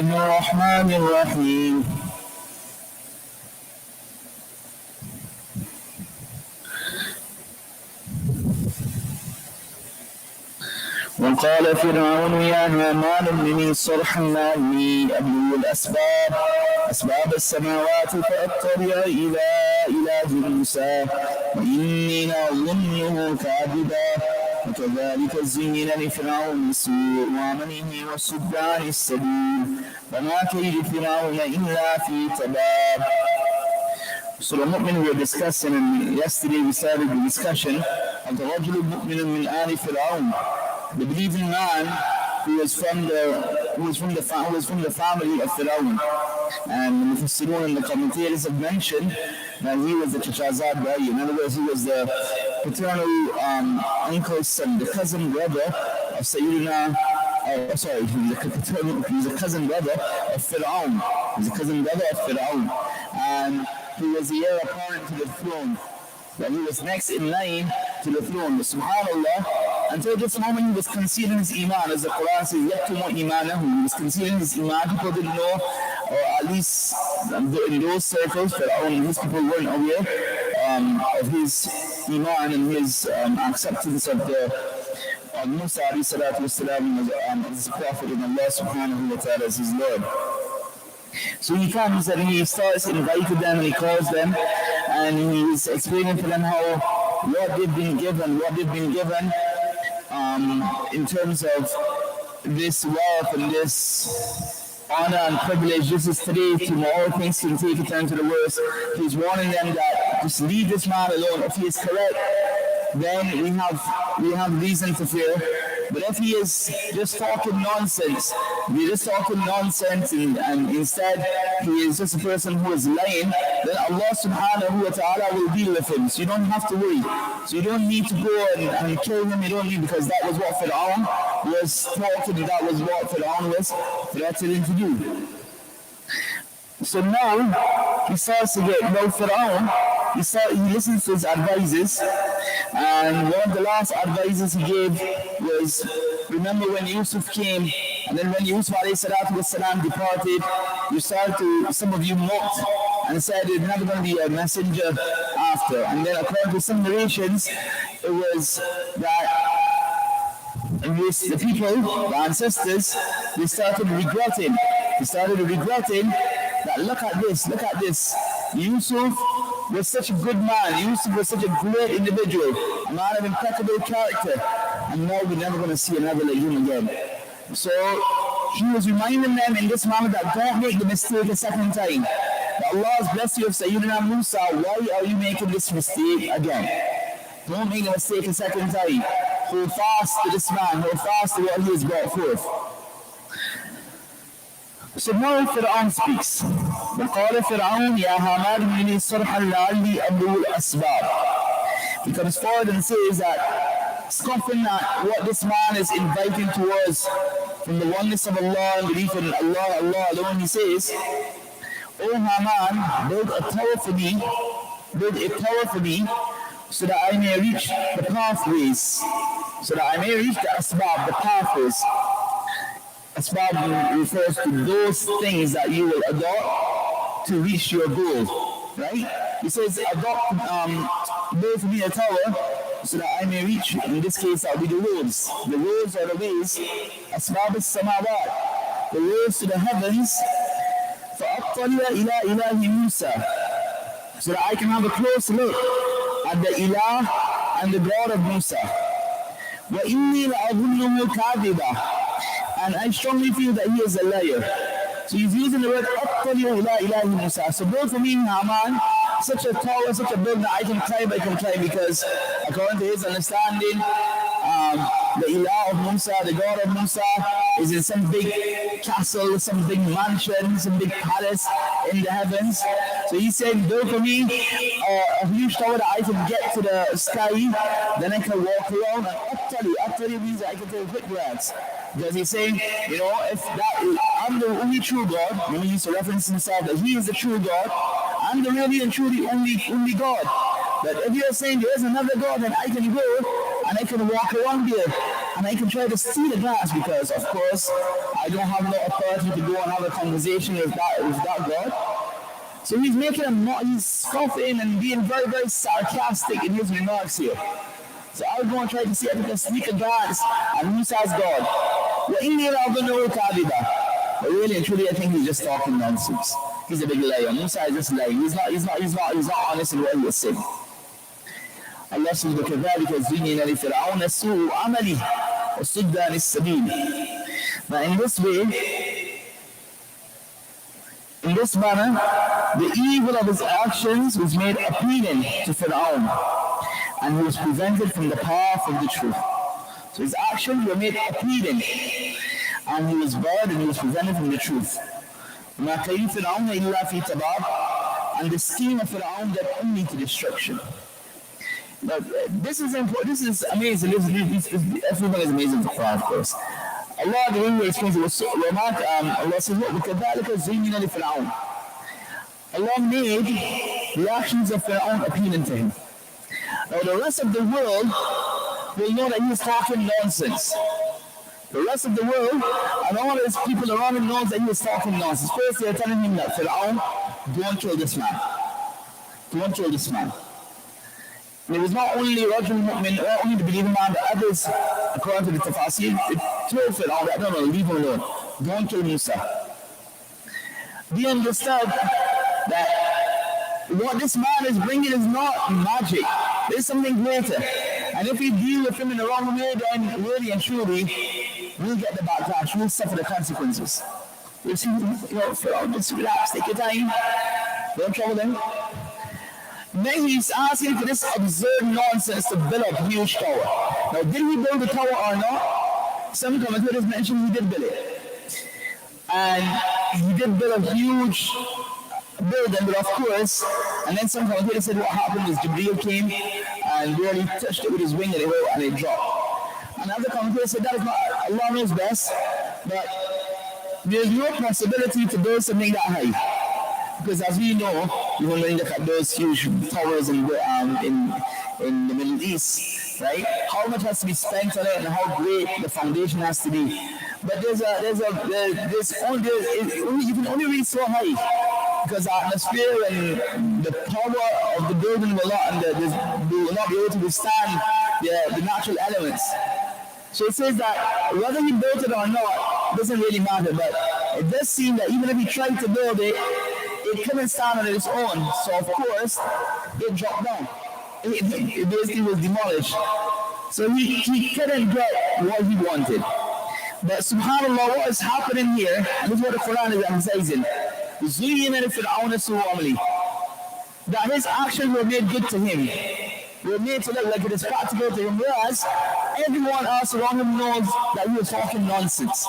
الرحمن الرحيم. وقال فرعون يا هامان ابن لي صرحا لعلي أبلغ أسباب السماوات فأطلع إلى إله موسى وإني لأظنه كاذبا وكذلك زين لفرعون سوء عمله وصد عن السبيل وما كيد فرعون إلا في تباب. Surah Mumin we were discussing, and yesterday we started the discussion of the Rajul Mu'min min Ali Fir'aun, the believing man who was from the family of Fir'aun. And the Mufassirun and the commentators have mentioned that he was the Chachazad Bayi. In other words, he was the paternal uncle's son, the cousin brother of Sayyidina. He was a cousin brother of Fir'aun. He was a cousin brother of Fir'aun. And he was the heir apparent to the throne. That he was next in line to the throne. But subhanAllah, until this moment he was concealing his iman. As the Qur'an says, يَكْتُمُ إِيمَانَهُ. He was concealing his iman. People didn't know, or at least in those circles, Fir'aun and his people weren't aware of his iman and his acceptance of Musa alayhi salatu wasalam as a prophet and Allah subhanahu wa ta'ala as his Lord. So he comes and he starts inviting them and he calls them and he's explaining to them what they've been given in terms of this wealth and this honor and privilege. This is today, tomorrow things can take a turn to the worst. He's warning them that just leave this man alone. If he is correct, then we have reason to fear. But if he is just talking nonsense, and instead he is just a person who is lying, then Allah subhanahu wa ta'ala will deal with him. So you don't have to worry. So you don't need to go and kill him. You don't need, because that was what Fir'aun was talking, that was what Fir'aun was threatening to do. So now he starts to get Fir'aun. He listens to his advisors, and one of the last advices he gave was, remember when Yusuf came, and then when Yusuf ﷺ departed, some of you mocked and said there's never going to be a messenger after. And then according to some narrations, it was that the people, the ancestors, they started regretting that look at this. Yusuf was such a good man. Yusuf was such a great individual, a man of impeccable character, and now we're never going to see another like him again. So he was reminding them in this moment that don't make the mistake a second time. That Allah has blessed you with Sayyidina Musa. Why are you making this mistake again? Don't make the mistake a second time. Hold fast to this man. Hold fast to what he has brought forth. So now Fir'aun speaks. وَقَالَ فِرْعَوْنُ يَا هَامَانُ ابْنِ لِي صَرْحًا لَعَلِّي أَبْلُغُ الْأَسْبَابَ. He comes forward and says that, scoffing at what this man is inviting towards from the oneness of Allah and belief in Allah alone, he says, O Haman, build a tower for me, so that I may reach the pathways, the asbab, the pathways. Asbab refers to those things that you will adopt to reach your goal, right? He says, build for me a tower so that I may reach, in this case, that will be the roads. The roads are the ways, asbab as-samawat, the roads to the heavens, فَأَطَّلِعَ إِلَىٰ إِلَهِ مُوسَى, so that I can have a close look at the Ilah and the God of Musa. وَإِنِّي لَأَظُنُّهُ كَاذِبًا, and I strongly feel that he is a liar. So he's using the word أَطَّلِعُ إِلَىٰ إِلَهِ مُوسَى. So build for me, Haman, such a tower, such a building that I can climb, because according to his understanding, the Ilah of Musa, the God of Musa, is in some big castle, some big mansion, some big palace in the heavens. So he's saying, build for me a huge tower that I can get to the sky, then I can walk around. And Attali means that I can take a quick glance. Because he's saying, if I'm the only true God, when he used to reference himself that he is the true God, I'm the really and truly only God. But if you're saying there is another God, then I can go and I can walk around there, and I can try to steal the glass because, of course, I don't have no authority to go and have a conversation with that God. So he's he's scoffing and being very, very sarcastic in his remarks here. So I was going to try to see if I can sneak a glance at Musa's God. But really and truly, I think he's just talking nonsense. He's a big liar. Musa is just lying. He's not honest in what he was saying. Allah says, وَكَذَلِكَ زُيِّنَ لِفِرْعَوْنَ سُوءُ عَمَلِهِ وَصُدَّ عَنِ السَّبِيلِ. Now in this way, in this manner, the evil of his actions was made appealing to Fir'aun, and he was prevented from the path of the truth. So his actions were made appealing, and he was barred and he was prevented from the truth. وَمَا كَيْدُ فِرْعَوْنَ إِلَّا فِي تَبَابٍ. And the scheme of Fir'aun led only to destruction. Now, this is important. This is amazing. Everything is amazing for Quran, of course. Allah the way He explains it was Allah says, وَكَذَلِكَ زُيِّنَ لِفِرْعَوْنَ. Allah made the actions of Fir'aun appealing to him. Now the rest of the world will know that he is talking nonsense. The rest of the world and all his people around him knows that he is talking nonsense. First they are telling him that Fir'aun, don't kill this man. Don't kill this man. And it was not only Rajul Mu'min, not only the believing man, but others, according to the Tafasir, they told Fir'aun that, no, leave him alone. Don't kill Musa. They understood that what this man is bringing is not magic. There's something greater. And if we deal with him in the wrong way, then really and truly, we'll get the backlash, we'll suffer the consequences. We'll see, Fir'aun, just relax, take your time, don't trouble him. Then he's asking for this absurd nonsense to build up a huge tower. Now, did he build the tower or not? Some commentators mentioned he did build it. And he did build a huge building, but of course, and then some commentators said what happened is Jibreel came and really touched it with his wing and it dropped. And other commentators said that is not, Allah knows best, but there's no possibility to build something that high. Because as we know, when we look at those huge towers in the Middle East, right? How much has to be spent on it and how great the foundation has to be. But you can only reach so high because the atmosphere and the power of the building will not be able to withstand the natural elements. So it says that whether he built it or not doesn't really matter, but it does seem that even if he tried to build it, it couldn't stand on its own, so of course, it dropped down. It basically was demolished. So he couldn't get what he wanted. But subhanAllah, what is happening here, and this is what the Quran is emphasizing, زُيِّنَ لِفِرْعَوْنَ سُوءُ عَمَلِهِ. That his actions were made good to him. Were made to look like it is practical to him, whereas everyone else around him knows that he was talking nonsense.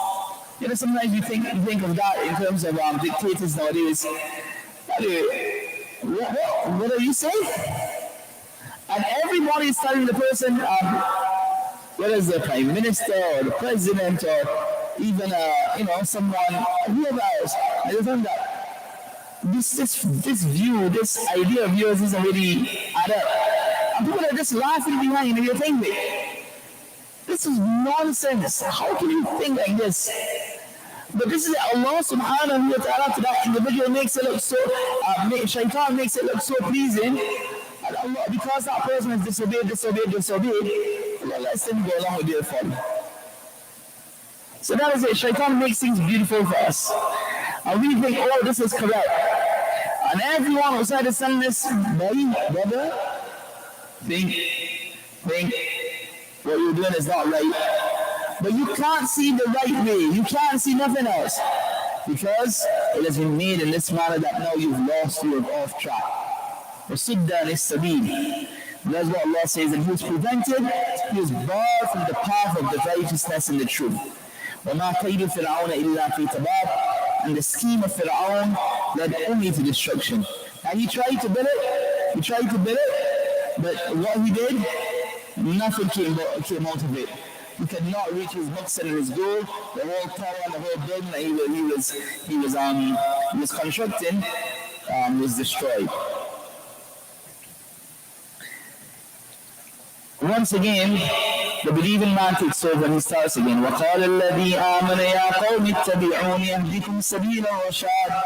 You know, sometimes you think of that in terms of dictators nowadays. What are you saying? And everybody is telling the person, whether it's the prime minister or the president or even someone, whoever else, I just think that this view, this idea of yours isn't really add up. And people are just laughing behind, and you're thinking, this is nonsense. How can you think like this? But this is Allah subhanahu wa ta'ala to that individual makes it look so, shaitan makes it look so pleasing. And Allah, because that person has disobeyed, Allah lets him go along with their folly. So that is it. Shaitan makes things beautiful for us. And we think, oh, this is correct. And everyone outside the sunless, brother, think what you're doing is not right. But you can't see the right way. You can't see nothing else. Because it has been made in this manner that now you've lost, you're off track. وَصُدَّ عَنِ السَّبِيلِ. That's what Allah says. And he was prevented, he was barred from the path of the righteousness and the truth. وَمَا كَيْدُ فِرْعَوْنَ إِلَّا فِي تَبَابٍ. And the scheme of Fir'aun led only to destruction. And he tried to build it, but what he did, nothing came out of it. He could not reach his maqsad and his goal. The whole tower and the whole building that he was constructing was destroyed. once again, the believing man takes over and he starts again. وَقَالَ الَّذِي آمَنَ يَا قَوْمِ اتَّبِعُونِ يَهْدِكُمْ سَبِيلَ الرَّشَادِ.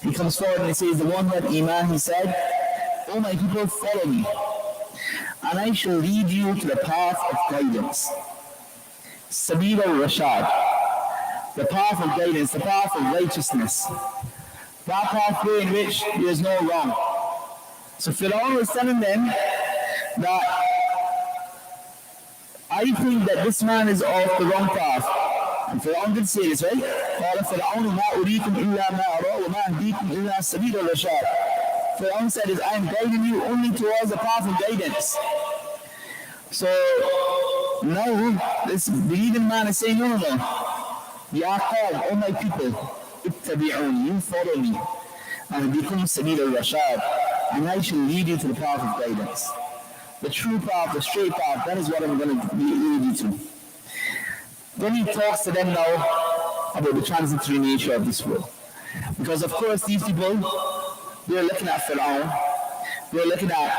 He comes forward and he says, the one who had Iman, he said, "O my people, follow me, and I shall lead you to the path of guidance." Sabil al-Rashad, the path of guidance, the path of righteousness, that pathway in which there is no wrong. So Fir'aun was telling them that I think that this man is off the wrong path. And Fir'aun did say this, right? قال فرعون ما أريكم إلا ما أرى وما أهديكم إلا سبيل الرشاد. Fir'aun said, I am guiding you only towards the path of guidance. So now this believing man is saying, no. Ya qawm, O my people, ittabi'uni, you follow me, and become sabil al-rashad, and I shall lead you to the path of guidance. The true path, the straight path, that is what I'm going to lead you to. Then he talks to them now about the transitory nature of this world. Because of course these people, they're looking at Fir'aun, they're looking at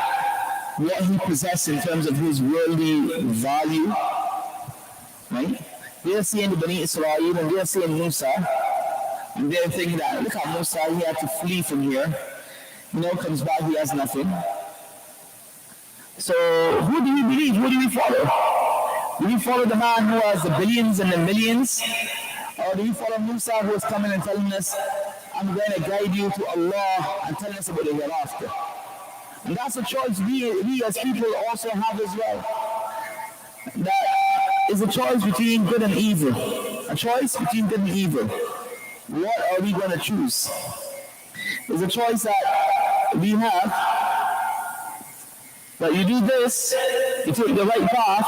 what he possessed in terms of his worldly value, right? They're seeing the Bani Israel and they're seeing Musa, and they're thinking that, look at Musa, he had to flee from here. Comes back, he has nothing. So who do we believe? Who do we follow? Do we follow the man who has the billions and the millions? Or do we follow Musa who is coming and telling us, I'm going to guide you to Allah and telling us about the hereafter? And that's a choice we as people also have as well. That is a choice between good and evil. A choice between good and evil. What are we going to choose? It's a choice that we have. That you do this, you take the right path,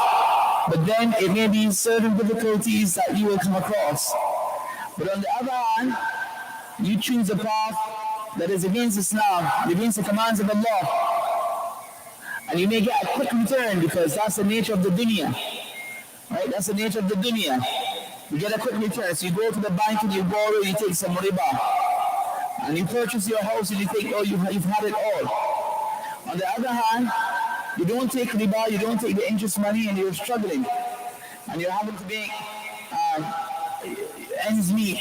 but then it may be certain difficulties that you will come across. But on the other hand, you choose a path that is against Islam, against the commands of Allah. And you may get a quick return because that's the nature of the dunya. Right? That's the nature of the dunya. You get a quick return. So you go to the bank and you borrow, you take some riba. And you purchase your house and you think, oh, you've had it all. On the other hand, you don't take riba, you don't take the interest money, and you're struggling. And you're having to make ends meet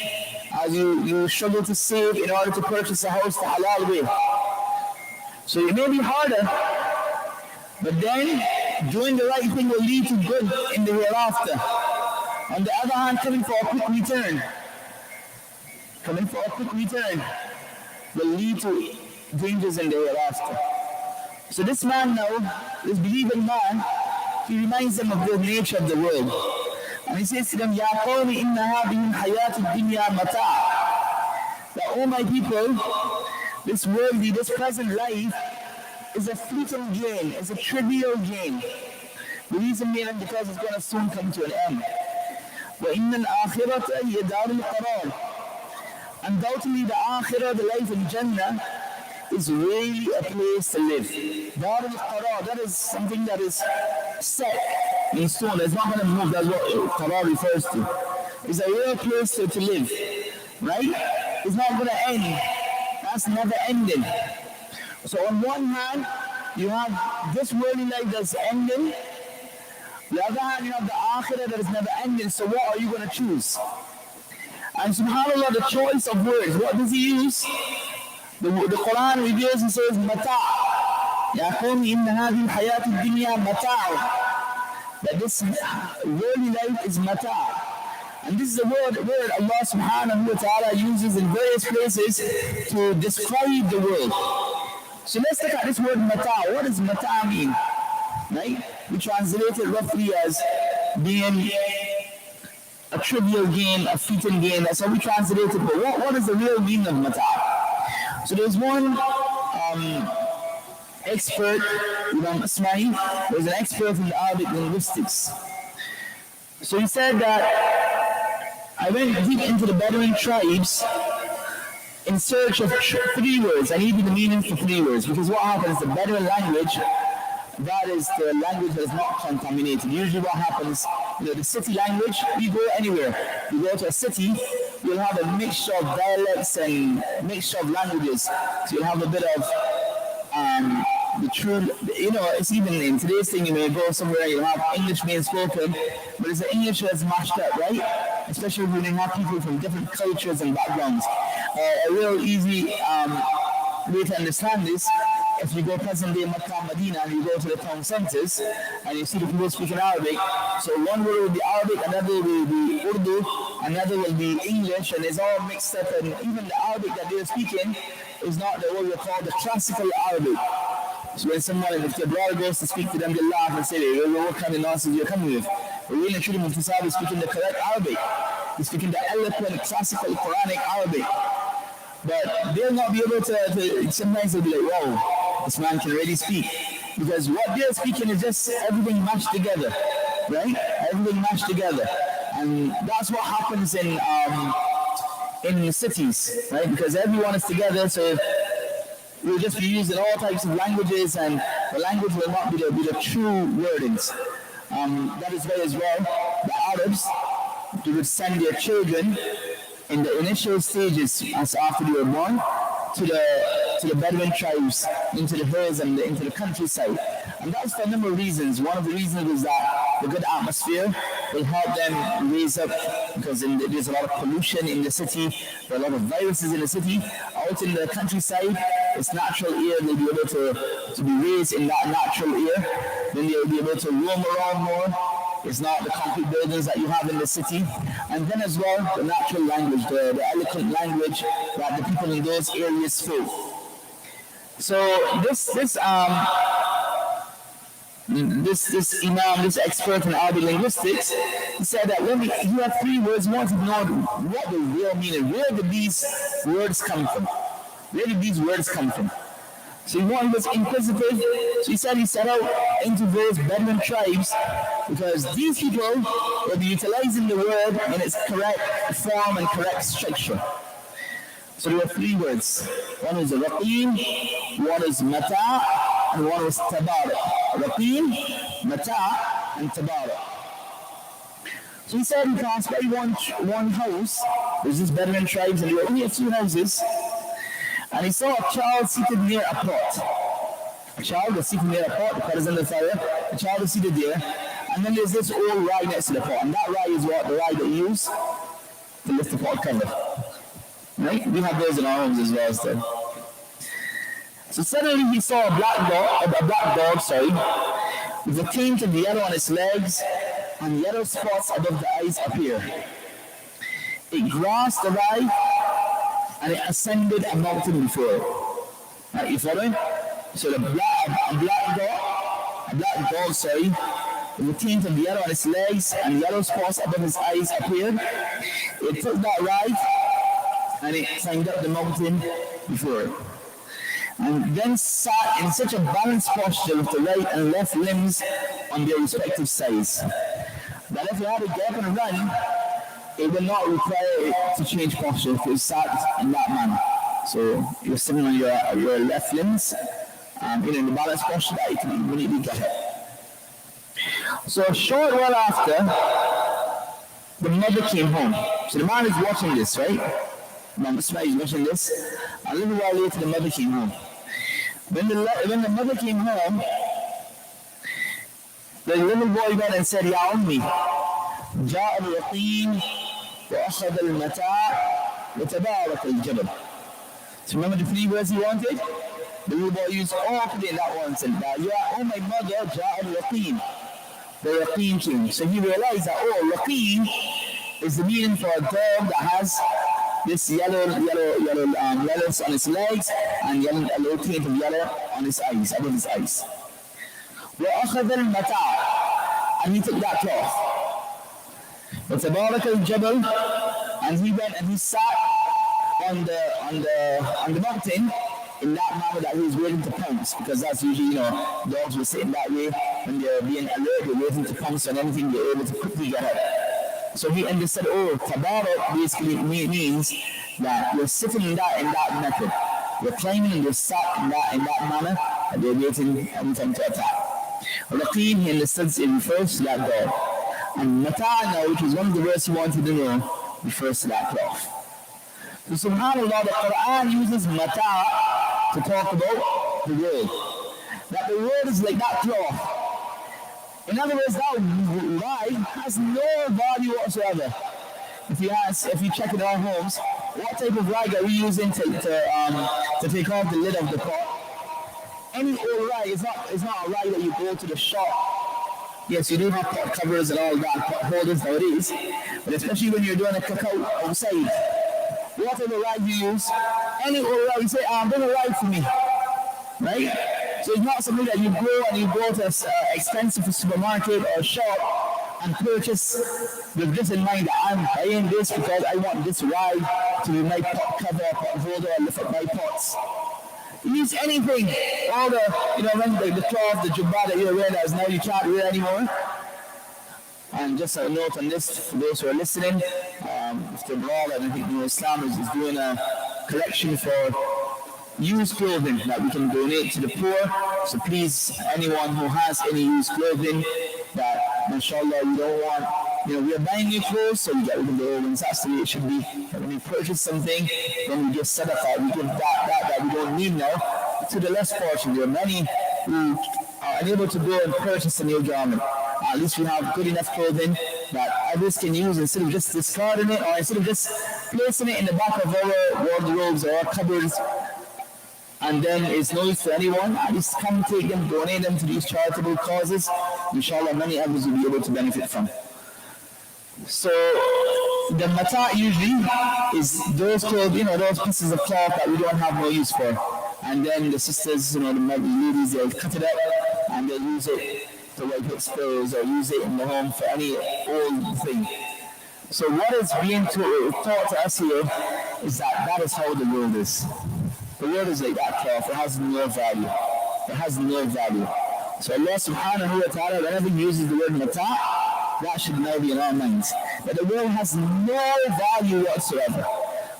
as you struggle to save in order to purchase a house the halal way. So it may be harder, but then doing the right thing will lead to good in the hereafter. On the other hand, coming for a quick return will lead to dangers in the hereafter. So this man now, this believing man, he reminds them of the nature of the world. And he says to them, Ya qawmi inna hadhihi al-hayat ad-dunya mata'. That, oh my people, this worldly, this present life is a fleeting gain, is a trivial gain. The reason being because it's going to soon come to an end. وَإِنَّ الْآخِرَةَ هِيَ دَارُ الْقَرَارِ. Undoubtedly the akhirah, the life in Jannah, is really a place to live. Dar al-Qarar, that is something that is set in stone. It's not going to move. That's what Qarar refers to. It's a real place to live. Right? It's not going to end. That's never ending. So on one hand, you have this worldly life that's ending. On the other hand, you have the akhirah that is never ending. So what are you going to choose? And subhanAllah, the choice of words, what does he use? The Qur'an reveals and says, Mata'. Ya qawmi inna hadhihi al-hayat ad-dunya mata'. That this worldly life is mata'. And this is a word Allah subhanahu wa ta'ala uses in various places to describe the world. So let's look at this word mata'. What does mata' mean? Right? We translate it roughly as being a trivial gain, a fleeting gain. That's how we translate it. But what is the real meaning of mata'? So there's one expert, Imam Ismail, there's an expert in Arabic linguistics. So he said that I went deep into the Bedouin tribes in search of 3 words. I needed the meaning for 3 words because what happens, the Bedouin language, that is the language that is not contaminated. Usually what happens, the city language, you go anywhere. You go to a city, you'll have a mixture of dialects and mixture of languages. So you'll have a bit of the true, it's even in today's thing, you may go somewhere and you have English being spoken, but it's the English that's mashed up, right? Especially when you have people from different cultures and backgrounds. A real easy way to understand this, if you go present day in Makkah, Medina, and you go to the town centers, and you see the people speaking Arabic, so one word will be Arabic, another will be Urdu, another will be English, and it's all mixed up, and even the Arabic that they're speaking is not what we call the classical Arabic. So when someone, if your brother goes to speak to them, they laugh and say, hey, what kind of nonsense you're coming with? But really and truly, Mufti Sahib is speaking the correct Arabic. He's speaking the eloquent, classical, Quranic Arabic. But they'll not be able to sometimes they'll be like, wow, this man can really speak. Because what they're speaking is just everything mashed together, right? Everything mashed together. And that's what happens in cities, right? Because everyone is together, so we'll just be using all types of languages, and the language will not be the true wordings. That is why as well, the Arabs, they would send their children in the initial stages, as after they were born, to the Bedouin tribes, into the hills and into the countryside. And that's for a number of reasons. One of the reasons is that the good atmosphere will help them raise up, because there's a lot of pollution in the city, there are a lot of viruses in the city. Out in the countryside, it's natural air, they'll be able to be raised in that natural air. Then they'll be able to roam around more. It's not the concrete buildings that you have in the city. And then as well, the natural language, the eloquent language that the people in those areas spoke. So this imam, this expert in Arabic linguistics, he said that he had three words. He wanted to know what the real meaning. Where did these words come from? Where did these words come from? So he was inquisitive. So he said he set out into those Bedouin tribes because these people will be utilizing the word in its correct form and correct structure. So there were three words. One was raqim, one was mata, and one was tabarak. Raqim, mata, and tabarak. So he said he passed by one house. There's this Bedouin tribes, and there were only a few houses. And he saw a child seated near a pot. A child was seated near a pot, the pot is in the fire, the child was seated there, and then there's this old rye next to the pot, and that rye is what? The rye that you use to lift the pot cover. Right? We have those in our homes as well, so. So suddenly he saw a black dog, with a tint of yellow on its legs, and yellow spots above the eyes appear. It grasped the rye, and it ascended a mountain before it. Right, you following? So the black dog, with a tint of yellow on its legs and yellow spots above his eyes appeared. It took that ride and it climbed up the mountain before it. And then sat in such a balanced posture with the right and left limbs on their respective sides, that if you had to get up and run, it will not require it to change posture if you sat in that manner. So you're sitting on your left limbs, in the balanced posture that you can immediately get up. So a short while after, the mother came home. So the man is watching this, right? Mama Ismail is watching this. A little while later, the mother came home. When the mother came home, the little boy went and said, Ya Ummi, جاء اليقين وأخذ المتاع وتبارك الجبل. So remember the three words he wanted? The little boy used all three in that one sentence. Ya, oh my mother, جاء اليقين. The yaqeen came. So he realized that, yaqeen is the meaning for a dog that has this yellow yellows on its legs and yellow tint of yellow on his eyes, above his eyes. وأخذ المتاع, and he took that cloth. وتبارك الجبل, and he went and he sat on the mountain in that manner that he was waiting to pounce, because that's usually, dogs will sit in that way when they're being alert, they're waiting to pounce on anything, they're able to quickly get up. So he understood, tabarak basically means that you're sitting in that method. You're climbing and you're sat in that manner, and they're waiting anytime to attack. Raqeen, he understood, it refers to that dog. And mata'na, which is one of the words he wanted to know, refers to that cloth. So subhanAllah, the Qur'an uses mata' to talk about the world. that the world is like that cloth. In other words, that rag has no value whatsoever. If you check in our homes, what type of rag are we using to take off the lid of the pot? Any old rag is not a rag that you go to the shop. Yes, you do have pot covers and all that, pot holders nowadays, but especially when you're doing a cookout outside, what type of rag you use? Any old rag, you say, bring a rag for me, right? So it's not something that you go to an expensive supermarket or shop and purchase with this in mind that I'm buying this because I want this rag to be my pot cover, pot holder, and lift up my pots. Use anything. All the, when the cloth, the jubbah that you're wearing that is now you can't wear anymore. And just a note on this, for those who are listening, Mr. Bilal, I think Islam is doing a collection for used clothing that we can donate to the poor. So please, anyone who has any used clothing that, mashallah, you don't want, we are buying new clothes, so we get rid of the old ones. That's the way it should be. When we purchase something, then we give sadaqah, we give that we don't need now to the less fortunate. There are many who are unable to go and purchase a new garment. At least we have good enough clothing that others can use instead of just discarding it or instead of just placing it in the back of our wardrobes or our cupboards. And then it's no use for anyone. At least come take them, donate them to these charitable causes. Inshallah, many others will be able to benefit from. So the mata usually is those clothes, those pieces of cloth that we don't have no use for. And then the sisters, the ladies, they'll cut it up and they'll use it to wipe its spills or use it in the home for any old thing. So what is being taught to us here is that is how the world is. The world is like that cloth. It has no value. It has no value. So Allah subhanahu wa ta'ala, whenever he uses the word mata', that should now be in our minds. That the world has no value whatsoever.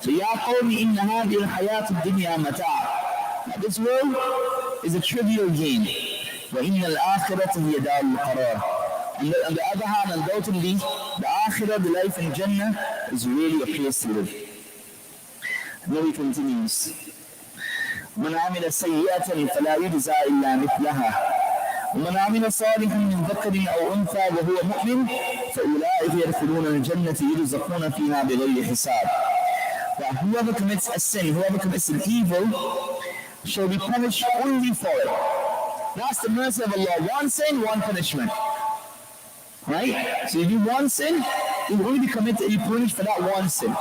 So Ya qawmi inna hadhihi al-hayat ad-dunya mata'. Now this world is a trivial game. Wa inna al-akhirata hiya dar al-qarar. On the other hand, undoubtedly, the akhirah, the life in Jannah, is really a place to live. Now he continues. من عمل سيئة فلا يجزى إلا مثلها ومن عمل صالحا من ذكر أو أنثى وهو مؤمن فأولئك يدخلون الجنة يرزقون فيها بغير حساب. That whoever commits a sin, whoever commits an evil, shall be punished only for it. That's the mercy of Allah. One sin, one punishment. Right? So you do one sin, you will only be committed, you punished for that one sin.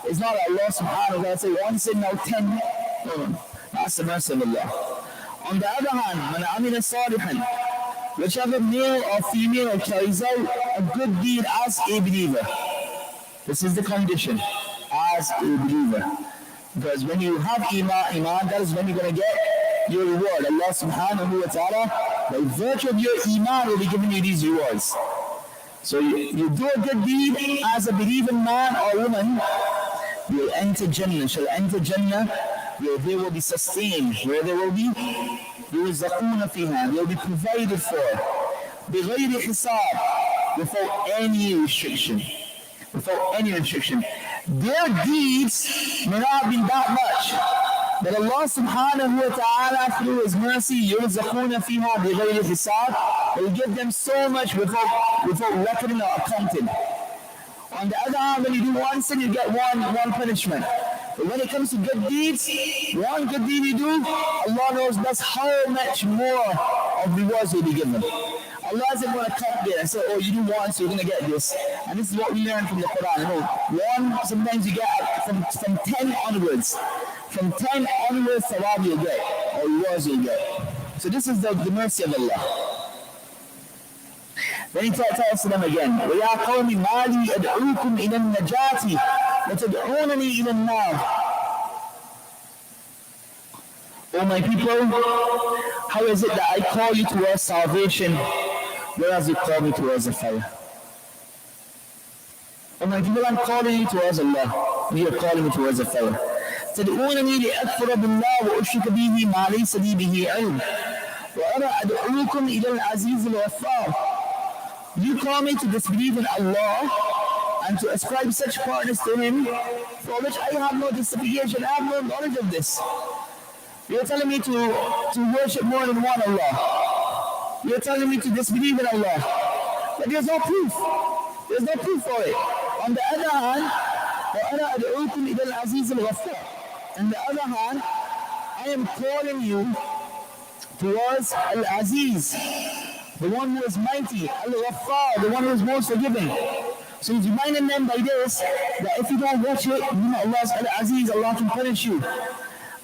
It's not that Allah subhanahu wa ta'ala say one sin, now 10. No. That's the mercy of Allah. On the other hand, من عمل صالحا, whichever male or female carries out a good deed as a believer. This is the condition, as a believer. Because when you have iman, that is when you're going to get your reward. Allah subhanahu wa ta'ala, by virtue of your iman, will be giving you these rewards. So you do a good deed as a believing man or woman, you will enter Jannah, shall enter Jannah, where they will be sustained, where they will be يُرْزَقُونَ فِيهَا, they will be provided for, بِغَيْرِ حِسَابٍ, without any restriction. Without any restriction. Their deeds may not have been that much, but Allah subhanahu wa ta'ala, through His mercy, يُرْزَقُونَ فِيهَا بِغَيْرِ حِسَابٍ, will give them so much without reckoning or accounting. On the other hand, when you do one sin, you get one punishment. But when it comes to good deeds, one good deed you do, Allah knows best how much more of rewards will be given. Allah isn't going to cut there and say, oh, you do one, so you're going to get this. And this is what we learn from the Quran. One, sometimes you get from 10 onwards. From 10 onwards, thawab you'll get, or rewards you'll get. So this is the mercy of Allah. Then he tells them again, وَيَا قَوْمِ مَا لِي أَدْعُوكُمْ إِلَى النَّجَاةِ وَتَدْعُونَنِي إِلَى النَّارِ. O my people, how is it that I call you towards salvation, whereas you call me towards the fire? O my people, I'm calling you towards Allah, and you are calling me towards the fire. تَدْعُونَنِي لِأَكْفُرَ بِاللَّهِ وَأُشْرِكَ بِهِ مَا لَيْسَ لِي بِهِ عِلْمٌ وَأَنَا أَدْعُوكُمْ إِلَى الْعَزِيزِ الْغَفَّارِ. You call me to disbelieve in Allah and to ascribe such partners to Him, for which I have no justification, I have no knowledge of this. You're telling me to worship more than one Allah. You're telling me to disbelieve in Allah. But there's no proof. There's no proof for it. On the other hand, وَأَنَا أَدْعُوكُمْ إِلَى الْعَزِيزِ الْغَفَّارِ. On the other hand, I am calling you towards Al-Aziz, the one who is mighty, Al-Ghaffar, the one who is most forgiving. So he's reminding them by this, that if you don't watch it, you know Allah is Al-Aziz, Allah can punish you.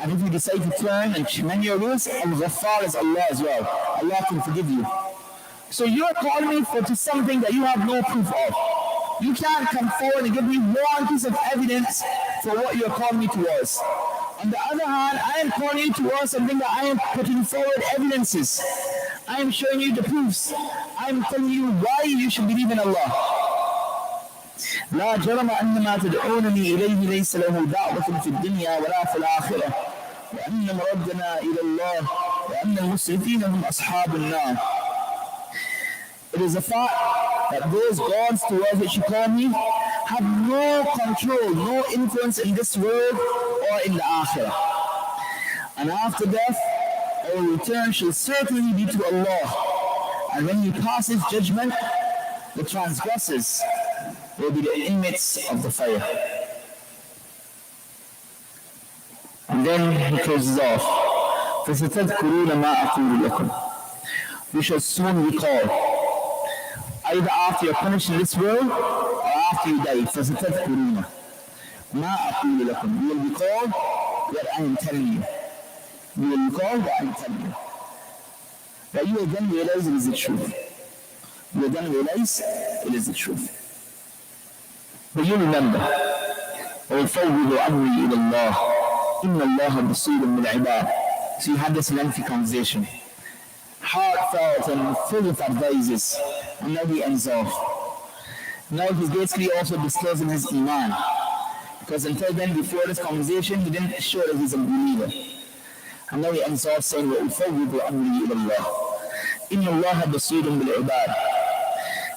And if you decide to turn and mend your rules, Al-Ghaffar is Allah as well. Allah can forgive you. So you're calling me to something that you have no proof of. You can't come forward and give me one piece of evidence for what you're calling me towards. On the other hand, I am calling you towards something that I am putting forward evidences. I am showing you the proofs. I am telling you why you should believe in Allah. لا جرم أن ما تدعونني إليه ليس له دعوة في الدنيا ولا في الآخرة وأن مردنا إلى الله وأن المسرفين هم أصحاب النار. It is a fact that those gods towards which you call me have no control, no influence in this world or in the Akhirah. And after death, our return shall certainly be to Allah. And when He passes judgment, the transgressors will be the inmates of the fire. And then he closes off. فَسَتَذْكُرُونَ مَا أَقُولُ لَكُمْ. We shall soon recall, either after you're punished in this world or after you die. فَسَتَذْكُرُونَ مَا أَقُولُ لَكُمْ. You will recall what I am telling you. You will recall what I am telling you. That you will then realize it is the truth. You will then realize it is the truth. But you remember, وَيَفَوِّضُ أَمْرِي إِلَى اللَّهِ إِنَّ اللَّهَ بَصِيرٌ بِالْعِبَادِ. So you had this lengthy conversation, heartfelt and full of advices, and now he ends off. Now he's basically also disclosing his iman, because until then, before this conversation, he didn't show that he's a believer. And now he ends off saying, وَيَفَوِّضُ أَمْرِي إِلَى اللَّهِ إِنَّ اللَّهَ بَصِيرٌ بِالْعِبَادِ.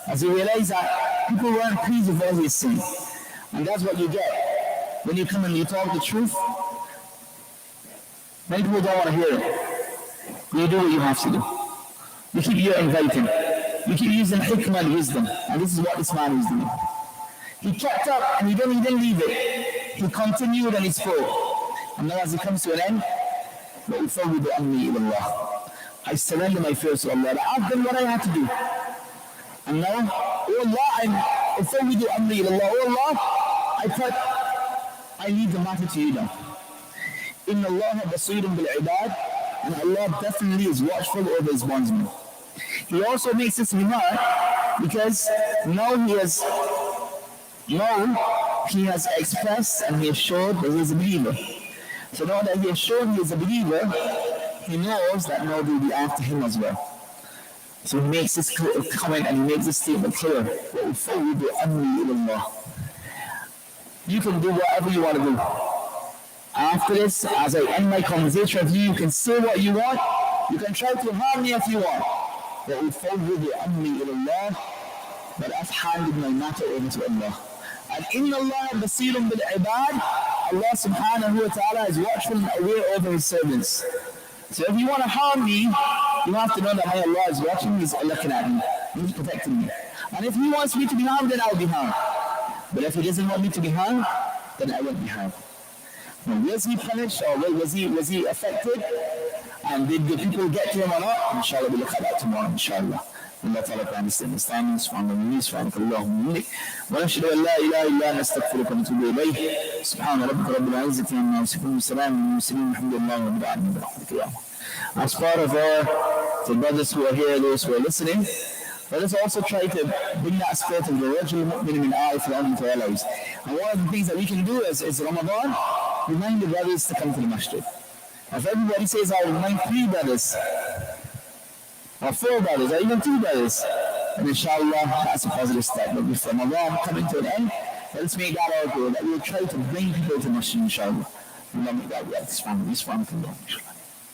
As you realize that people weren't pleased with what he's saying. And that's what you get when you come and you talk the truth. Many people don't want to hear it. You do what you have to do. You keep your inviting. You keep using hikmah and wisdom. And this is what this man is doing. He kept up and he didn't leave it. He continued and he spoke. And now as it comes to an end, وَأُفَوِّضُ أَمْرِي إِلَى اللَّهِ. I surrender my fears to Allah. I've done what I had to do. And now, oh Allah, أُفَوِّضُ أَمْرِي إِلَى اللَّهِ. Oh Allah, I leave the matter to you now. إِنَّ اللَّهَ بَصِيرٌ بِالْعِبَادِ. And Allah definitely is watchful over His bondsmen. He also makes this remark because now he has expressed and he has showed that he is a believer. So now that he has shown he is a believer, he knows that now they will be after him as well. So he makes this comment and he makes this statement clear. وَأُفَوِّضُ أَمْرِي إِلَى اللَّهِ. You can do whatever you want to do. After this, as I end my conversation with you, you can say what you want. You can try to harm me if you want. وَأُفَوِّضُ أَمْرِي إِلَى اللَّهِ. But I've handed my matter over to Allah. And إِنَّ اللَّهَ بَصِيرٌ بِالْعِبَادِ. Allah subhanahu wa ta'ala is watchful and aware over His servants. So if you want to harm me, you have to know that my Allah is watching me, He's looking at me, He's protecting me. And if He wants me to be harmed, then I'll be harmed. But if He doesn't want me to be harmed, then I won't be harmed. Now, was he punished or was he affected? And did the people get to him or not? Inshallah, we'll look at that tomorrow, inshallah. Allah ta'ala can understand. سبحان الله سبحانك اللهم وبحمدك ونشهد أن لا إله إلا أنت نستغفرك ونتوب إليك سبحان ربك رب العزة عما يصفون وسلام على المرسلين والحمد لله رب العالمين برحمتك يا الله. As part of the brothers who are here, those who are listening, let us also try to bring that spirit of the rajul mu'min min a'if into our lives. And one of the things that we can do is Ramadan, remind the brothers to come to the masjid. If everybody says, I will remind 3 brothers, or 4 brothers, or even 2 brothers, and inshallah, that's a positive step. But with Ramadan coming to an end, let's make that our goal, that we will try to bring people to masjid, inshallah. Allah make that right. Subhanallah.